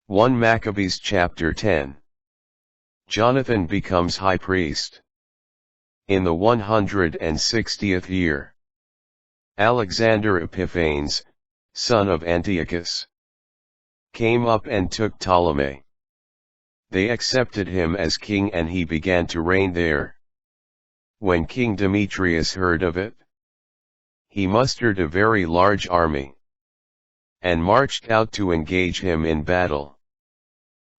1 Maccabees chapter 10. Jonathan becomes high priest. In the 160th year, Alexander Epiphanes, son of Antiochus, came up and took Ptolemy. They accepted him as king and he began to reign there. When King Demetrius heard of it, he mustered a very large army, and marched out to engage him in battle.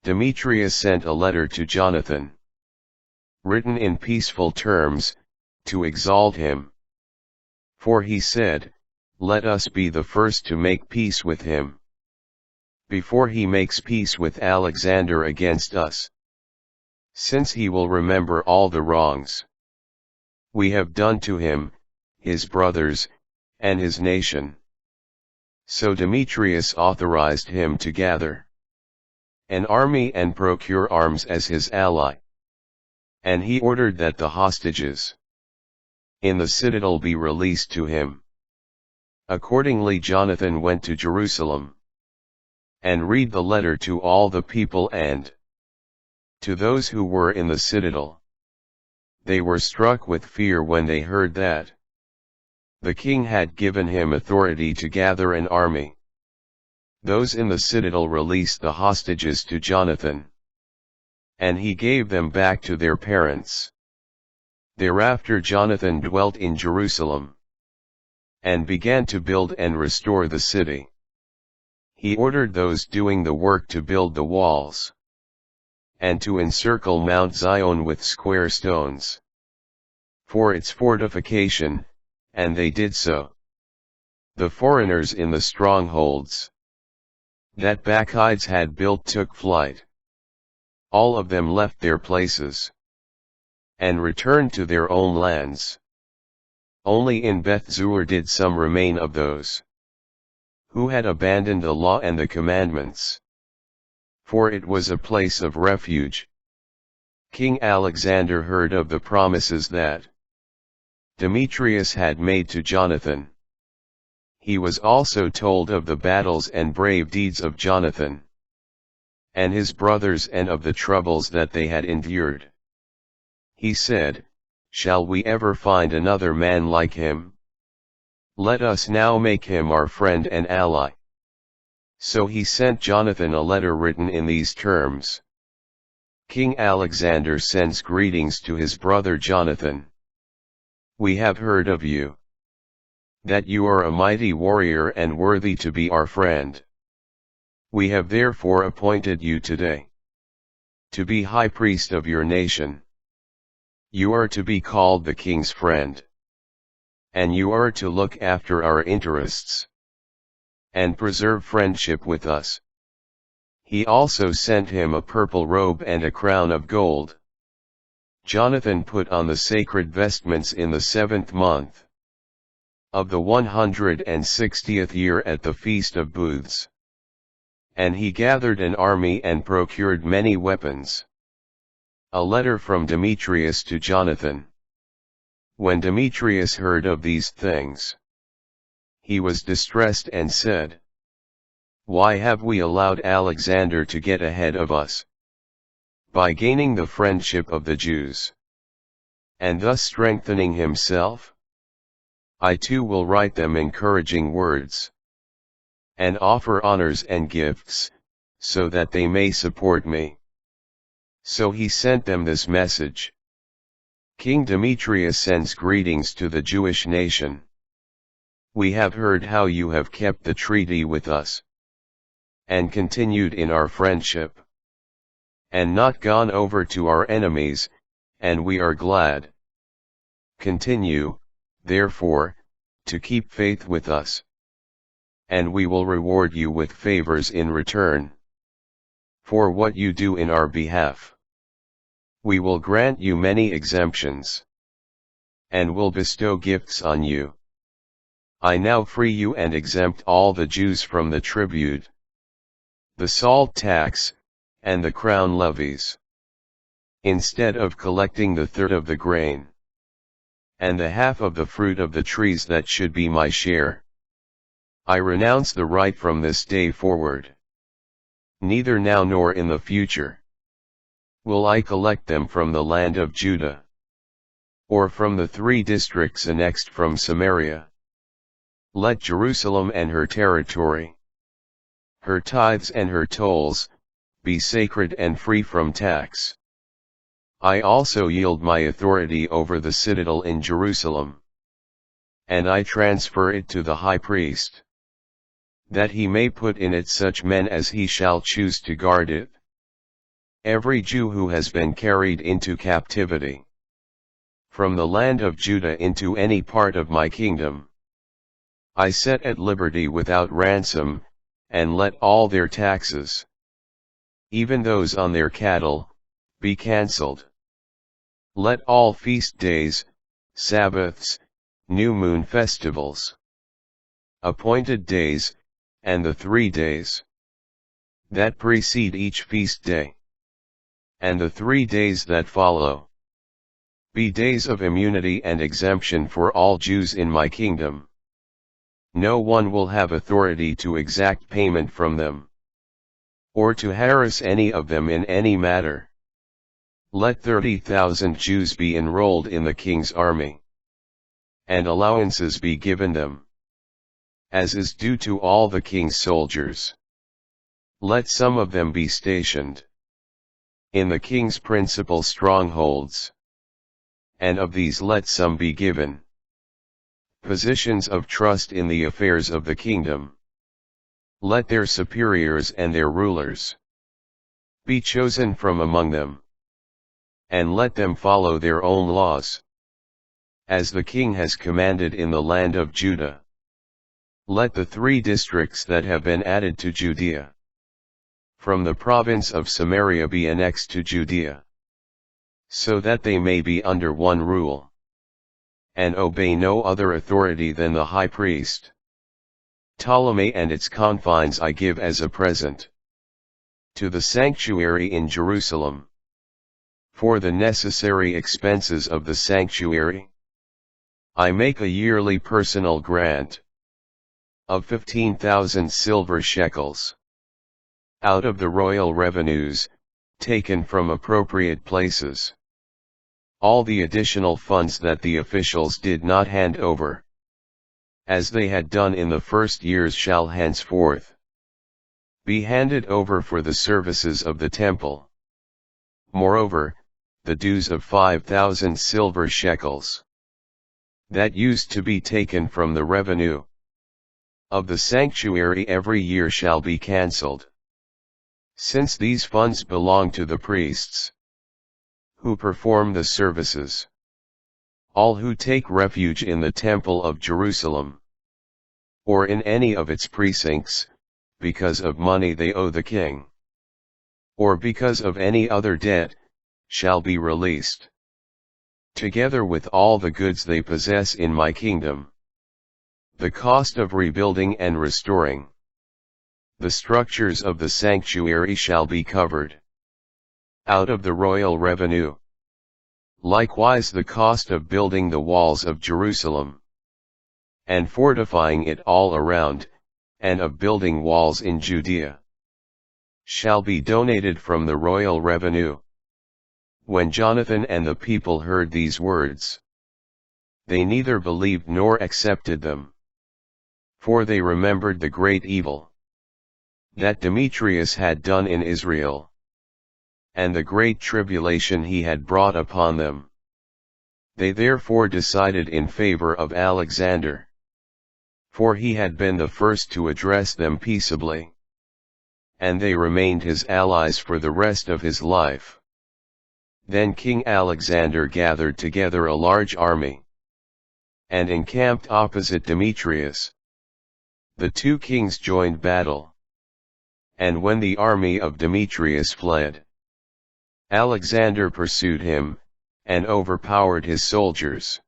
Demetrius sent a letter to Jonathan, written in peaceful terms, to exalt him. For he said, "Let us be the first to make peace with him, before he makes peace with Alexander against us, since he will remember all the wrongs we have done to him, his brothers, and his nation." So Demetrius authorized him to gather an army and procure arms as his ally. And he ordered that the hostages in the citadel be released to him. Accordingly Jonathan went to Jerusalem, and read the letter to all the people and to those who were in the citadel. They were struck with fear when they heard that the king had given him authority to gather an army. Those in the citadel released the hostages to Jonathan, and he gave them back to their parents. Thereafter Jonathan dwelt in Jerusalem, and began to build and restore the city. He ordered those doing the work to build the walls, and to encircle Mount Zion with square stones, for its fortification, and they did so. The foreigners in the strongholds that Bacchides had built took flight. All of them left their places, and returned to their own lands. Only in Beth-zur did some remain of those who had abandoned the law and the commandments, for it was a place of refuge. King Alexander heard of the promises that Demetrius had made to Jonathan. He was also told of the battles and brave deeds of Jonathan and his brothers and of the troubles that they had endured. He said, "Shall we ever find another man like him? Let us now make him our friend and ally." So he sent Jonathan a letter written in these terms: King Alexander sends greetings to his brother Jonathan. We have heard of you, that you are a mighty warrior and worthy to be our friend. We have therefore appointed you today to be high priest of your nation. You are to be called the king's friend, and you are to look after our interests, and preserve friendship with us. He also sent him a purple robe and a crown of gold. Jonathan put on the sacred vestments in the 7th month of the 160th year at the Feast of Booths. And he gathered an army and procured many weapons. A letter from Demetrius to Jonathan. When Demetrius heard of these things, he was distressed and said, "Why have we allowed Alexander to get ahead of us, by gaining the friendship of the Jews, and thus strengthening himself? I too will write them encouraging words, and offer honors and gifts, so that they may support me." So he sent them this message: King Demetrius sends greetings to the Jewish nation. We have heard how you have kept the treaty with us, and continued in our friendship, and not gone over to our enemies, and we are glad. Continue, therefore, to keep faith with us, and we will reward you with favors in return for what you do in our behalf. We will grant you many exemptions, and will bestow gifts on you. I now free you and exempt all the Jews from the tribute, the salt tax, and the crown levies, instead of collecting the third of the grain, and the half of the fruit of the trees that should be my share. I renounce the right from this day forward. neither now nor in the future will I collect them from the land of Judah, or from the 3 districts annexed from Samaria. Let Jerusalem and her territory, her tithes and her tolls, be sacred and free from tax. I also yield my authority over the citadel in Jerusalem, and I transfer it to the high priest, that he may put in it such men as he shall choose to guard it. Every Jew who has been carried into captivity from the land of Judah into any part of my kingdom, I set at liberty without ransom, and let all their taxes, even those on their cattle, be cancelled. Let all feast days, Sabbaths, new moon festivals, appointed days, and the 3 days that precede each feast day, and the 3 days that follow, be days of immunity and exemption for all Jews in my kingdom. No one will have authority to exact payment from them, or to harass any of them in any matter. Let 30,000 Jews be enrolled in the king's army, and allowances be given them, as is due to all the king's soldiers. Let some of them be stationed in the king's principal strongholds, and of these let some be given positions of trust in the affairs of the kingdom. Let their superiors and their rulers be chosen from among them, and let them follow their own laws, as the king has commanded in the land of Judah. Let the 3 districts that have been added to Judea from the province of Samaria be annexed to Judea, so that they may be under one rule, and obey no other authority than the high priest. Ptolemy and its confines I give as a present to the sanctuary in Jerusalem, for the necessary expenses of the sanctuary. I make a yearly personal grant of 15,000 silver shekels, out of the royal revenues, taken from appropriate places. All the additional funds that the officials did not hand over, as they had done in the first years, shall henceforth be handed over for the services of the temple. Moreover, the dues of 5,000 silver shekels, that used to be taken from the revenue of the sanctuary every year, shall be cancelled, since these funds belong to the priests who perform the services. All who take refuge in the temple of Jerusalem, or in any of its precincts, because of money they owe the king, or because of any other debt, shall be released, together with all the goods they possess in my kingdom. The cost of rebuilding and restoring the structures of the sanctuary shall be covered out of the royal revenue. Likewise the cost of building the walls of Jerusalem, and fortifying it all around, and of building walls in Judea, shall be donated from the royal revenue. When Jonathan and the people heard these words, they neither believed nor accepted them, for they remembered the great evil that Demetrius had done in Israel, and the great tribulation he had brought upon them. They therefore decided in favor of Alexander, for he had been the first to address them peaceably, and they remained his allies for the rest of his life. Then King Alexander gathered together a large army, and encamped opposite Demetrius. The 2 kings joined battle, and when the army of Demetrius fled, Alexander pursued him, and overpowered his soldiers.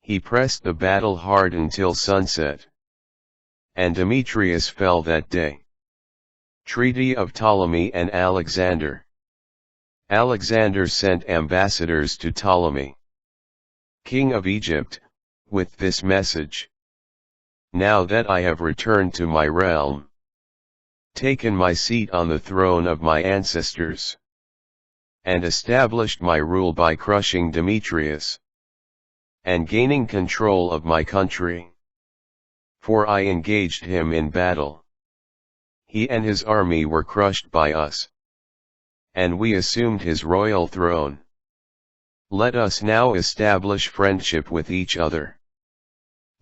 He pressed the battle hard until sunset, and Demetrius fell that day. Treaty of Ptolemy and Alexander. Alexander sent ambassadors to Ptolemy, king of Egypt, with this message: Now that I have returned to my realm, taken my seat on the throne of my ancestors, and established my rule by crushing Demetrius, and gaining control of my country. For I engaged him in battle. He and his army were crushed by us, and we assumed his royal throne. Let us now establish friendship with each other.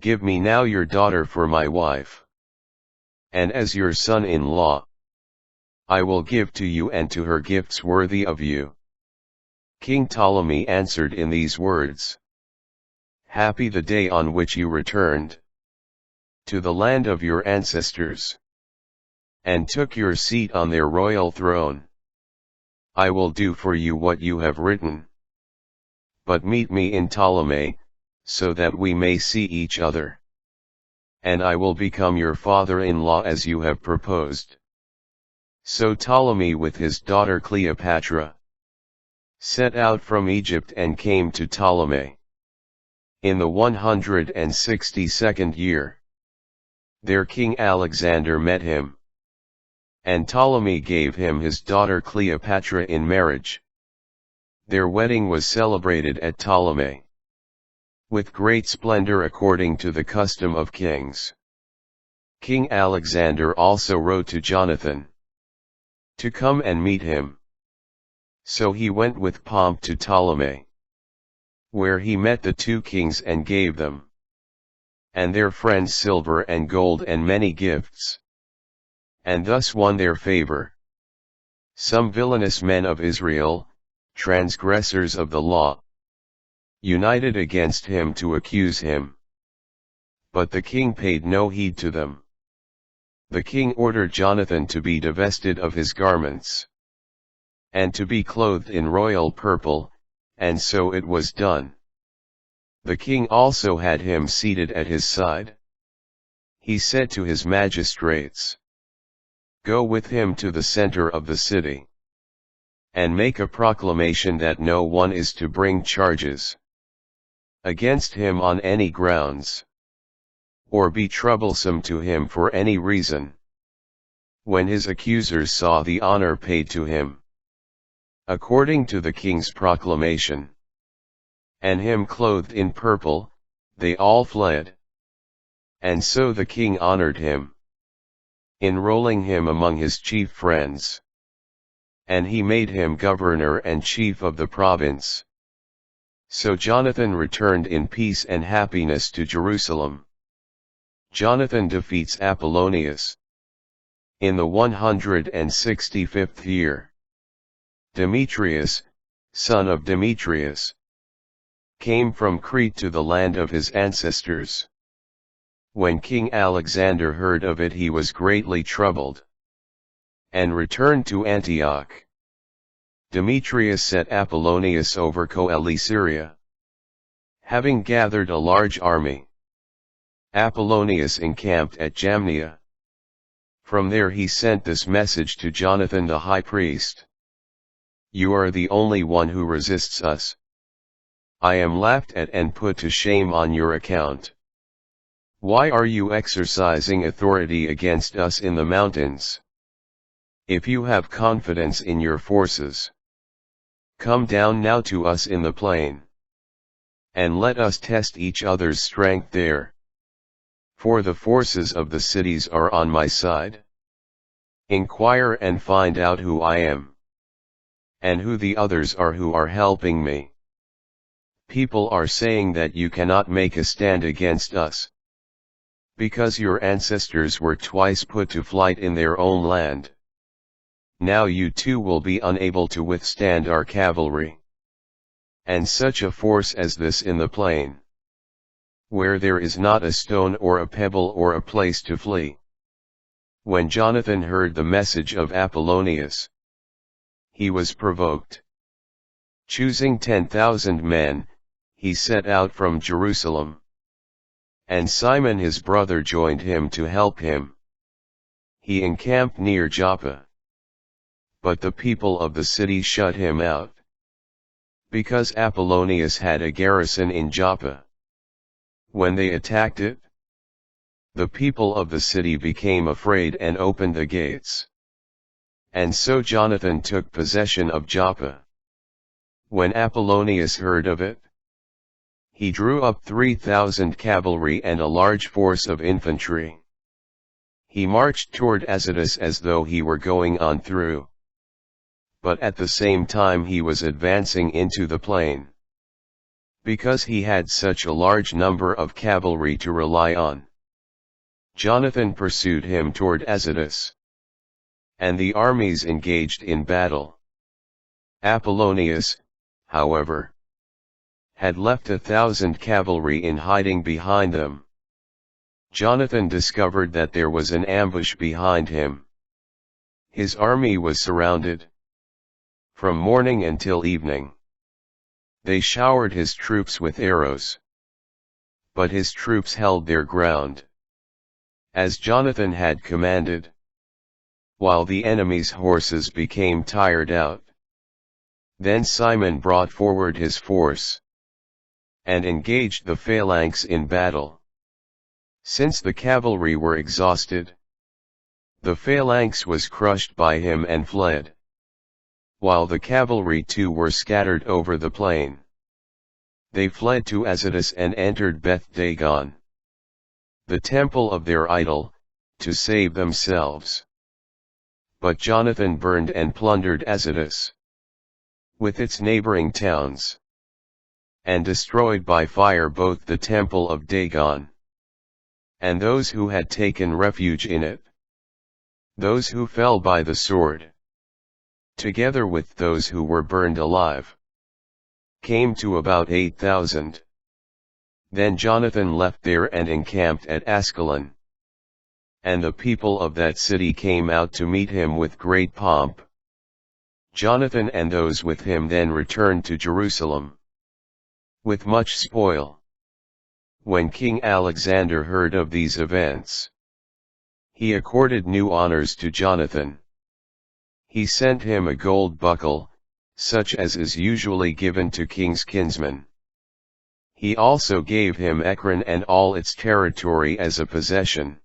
Give me now your daughter for my wife, and as your son-in-law, I will give to you and to her gifts worthy of you." King Ptolemy answered in these words: "Happy the day on which you returned to the land of your ancestors, and took your seat on their royal throne. I will do for you what you have written. But meet me in Ptolemy, so that we may see each other. And I will become your father-in-law as you have proposed." So Ptolemy with his daughter Cleopatra set out from Egypt and came to Ptolemy. In the 162nd year, their king Alexander met him, and Ptolemy gave him his daughter Cleopatra in marriage. Their wedding was celebrated at Ptolemy with great splendor according to the custom of kings. King Alexander also wrote to Jonathan to come and meet him. So he went with pomp to Ptolemy, where he met the two kings and gave them and their friends silver and gold and many gifts, and thus won their favor. Some villainous men of Israel, transgressors of the law, united against him to accuse him. But the king paid no heed to them. The king ordered Jonathan to be divested of his garments, and to be clothed in royal purple, and so it was done. The king also had him seated at his side. He said to his magistrates, "Go with him to the center of the city, and make a proclamation that no one is to bring charges against him on any grounds, or be troublesome to him for any reason." When his accusers saw the honor paid to him, according to the king's proclamation, and him clothed in purple, they all fled. And so the king honored him, enrolling him among his chief friends, and he made him governor and chief of the province. So Jonathan returned in peace and happiness to Jerusalem. Jonathan defeats Apollonius. In the 165th year, Demetrius, son of Demetrius, came from Crete to the land of his ancestors. When King Alexander heard of it, he was greatly troubled, and returned to Antioch. Demetrius set Apollonius over Coele-Syria, having gathered a large army. Apollonius encamped at Jamnia. From there he sent this message to Jonathan the high priest: "You are the only one who resists us. I am laughed at and put to shame on your account. Why are you exercising authority against us in the mountains? If you have confidence in your forces, come down now to us in the plain, and let us test each other's strength there. For the forces of the cities are on my side. Inquire and find out who I am, and who the others are who are helping me. People are saying that you cannot make a stand against us, because your ancestors were twice put to flight in their own land. Now you too will be unable to withstand our cavalry. And such a force as this in the plain, where there is not a stone or a pebble or a place to flee." When Jonathan heard the message of Apollonius, he was provoked. Choosing 10,000 men, he set out from Jerusalem. And Simon his brother joined him to help him. He encamped near Joppa. But the people of the city shut him out, because Apollonius had a garrison in Joppa. When they attacked it, the people of the city became afraid and opened the gates. And so Jonathan took possession of Joppa. When Apollonius heard of it, he drew up 3,000 cavalry and a large force of infantry. He marched toward Azotus as though he were going on through. But at the same time he was advancing into the plain. Because he had such a large number of cavalry to rely on, Jonathan pursued him toward Azotus. And the armies engaged in battle. Apollonius, however, had left 1,000 cavalry in hiding behind them. Jonathan discovered that there was an ambush behind him. His army was surrounded. From morning until evening, they showered his troops with arrows. But his troops held their ground, as Jonathan had commanded, while the enemy's horses became tired out. Then Simon brought forward his force, and engaged the phalanx in battle. Since the cavalry were exhausted, the phalanx was crushed by him and fled, while the cavalry too were scattered over the plain. They fled to Azotus and entered Beth Dagon, the temple of their idol, to save themselves. But Jonathan burned and plundered Azotus, with its neighboring towns, and destroyed by fire both the temple of Dagon, and those who had taken refuge in it. Those who fell by the sword, together with those who were burned alive, came to about 8,000. Then Jonathan left there and encamped at Ascalon. And the people of that city came out to meet him with great pomp. Jonathan and those with him then returned to Jerusalem, with much spoil. When King Alexander heard of these events, he accorded new honors to Jonathan. He sent him a gold buckle, such as is usually given to king's kinsmen. He also gave him Ekron and all its territory as a possession.